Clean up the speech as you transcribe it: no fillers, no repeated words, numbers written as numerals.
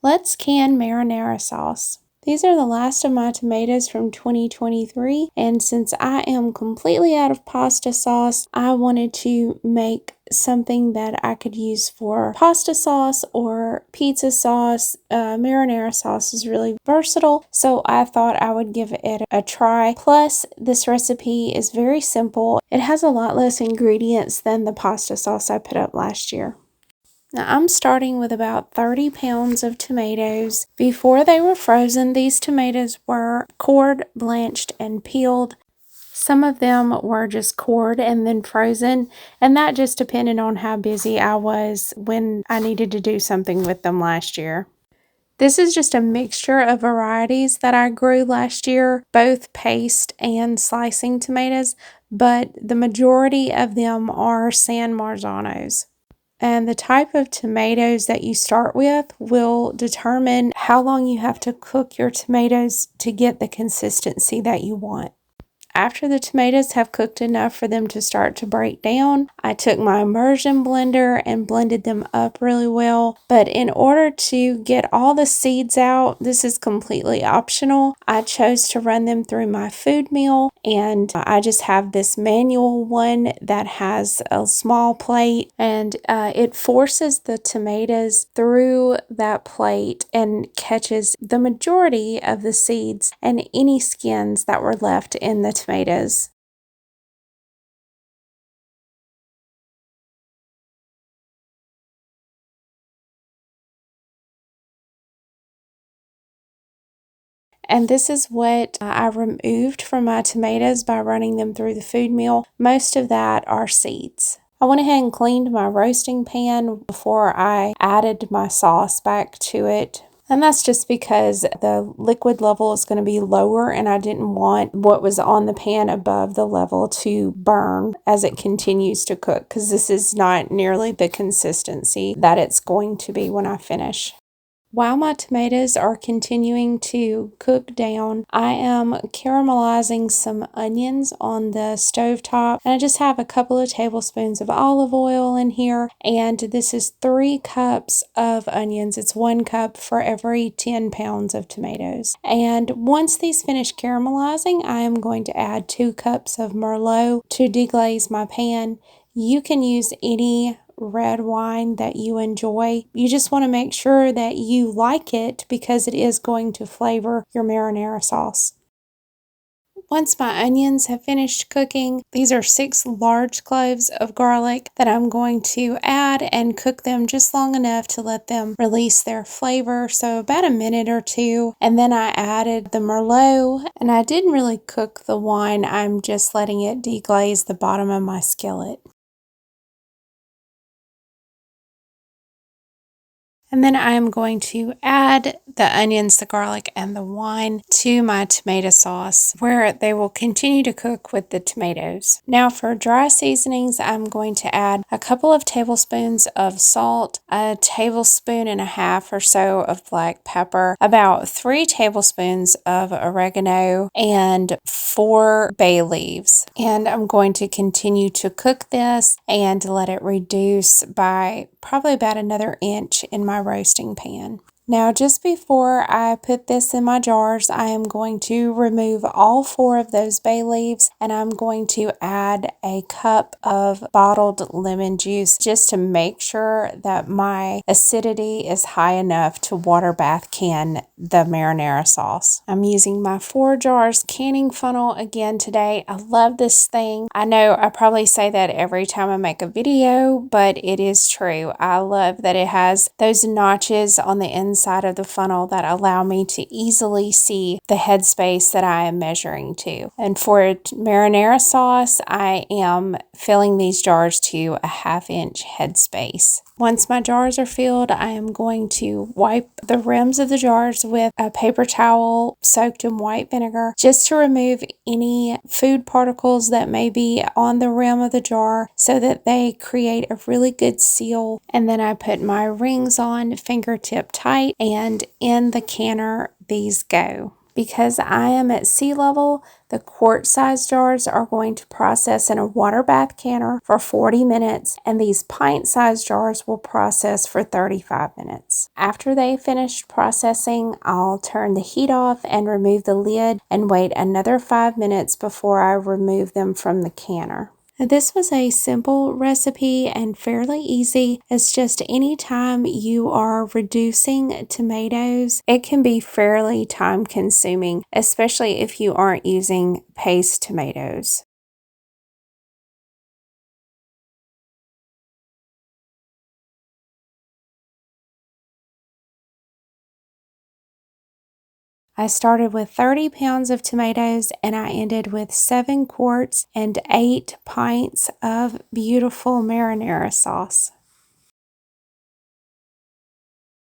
Let's can marinara sauce. These are the last of my tomatoes from 2023, and since I am completely out of pasta sauce, I wanted to make something that I could use for pasta sauce or pizza sauce. Marinara sauce is really versatile, so I thought I would give it a try. Plus, this recipe is very simple. It has a lot less ingredients than the pasta sauce I put up last year. Now I'm starting with about 30 pounds of tomatoes. Before they were frozen, these tomatoes were cored, blanched, and peeled. Some of them were just cored and then frozen, and that just depended on how busy I was when I needed to do something with them last year. This is just a mixture of varieties that I grew last year, both paste and slicing tomatoes, but the majority of them are San Marzanos. And the type of tomatoes that you start with will determine how long you have to cook your tomatoes to get the consistency that you want. After the tomatoes have cooked enough for them to start to break down, I took my immersion blender and blended them up really well. But in order to get all the seeds out, this is completely optional. I chose to run them through my food mill, and I just have this manual one that has a small plate, and it forces the tomatoes through that plate and catches the majority of the seeds and any skins that were left in the tomatoes. And this is what I removed from my tomatoes by running them through the food mill. Most of that are seeds. I went ahead and cleaned my roasting pan before I added my sauce back to it. And that's just because the liquid level is going to be lower, and I didn't want what was on the pan above the level to burn as it continues to cook, because this is not nearly the consistency that it's going to be when I finish. While my tomatoes are continuing to cook down, I am caramelizing some onions on the stovetop, and I just have a couple of tablespoons of olive oil in here, and this is 3 cups of onions. It's 1 cup for every 10 pounds of tomatoes. And once these finish caramelizing, I am going to add 2 cups of Merlot to deglaze my pan. You can use any red wine that you enjoy. You just want to make sure that you like it because it is going to flavor your marinara sauce. Once my onions have finished cooking, these are 6 large cloves of garlic that I'm going to add and cook them just long enough to let them release their flavor, so about a minute or 2. And then I added the Merlot, and I didn't really cook the wine, I'm just letting it deglaze the bottom of my skillet. And then I'm going to add the onions, the garlic, and the wine to my tomato sauce, where they will continue to cook with the tomatoes. Now for dry seasonings, I'm going to add a couple of tablespoons of salt, a tablespoon and a half or so of black pepper, about 3 tablespoons of oregano, and 4 bay leaves. And I'm going to continue to cook this and let it reduce by probably about another inch in my roasting pan. Now, just before I put this in my jars, I am going to remove all 4 of those bay leaves, and I'm going to add a cup of bottled lemon juice just to make sure that my acidity is high enough to water bath can the marinara sauce. I'm using my 4 jars canning funnel again today. I love this thing. I know I probably say that every time I make a video, but it is true. I love that it has those notches on the inside of the funnel that allow me to easily see the headspace that I am measuring to. And for marinara sauce, I am filling these jars to a 1/2 inch headspace. Once my jars are filled, I am going to wipe the rims of the jars with a paper towel soaked in white vinegar just to remove any food particles that may be on the rim of the jar so that they create a really good seal. And then I put my rings on fingertip tight, and in the canner these go. Because I am at sea level, the quart-sized jars are going to process in a water bath canner for 40 minutes, and these pint-sized jars will process for 35 minutes. After they finish processing, I'll turn the heat off and remove the lid and wait another 5 minutes before I remove them from the canner. This was a simple recipe and fairly easy. It's just anytime you are reducing tomatoes, it can be fairly time consuming, especially if you aren't using paste tomatoes. I started with 30 pounds of tomatoes and I ended with 7 quarts and 8 pints of beautiful marinara sauce.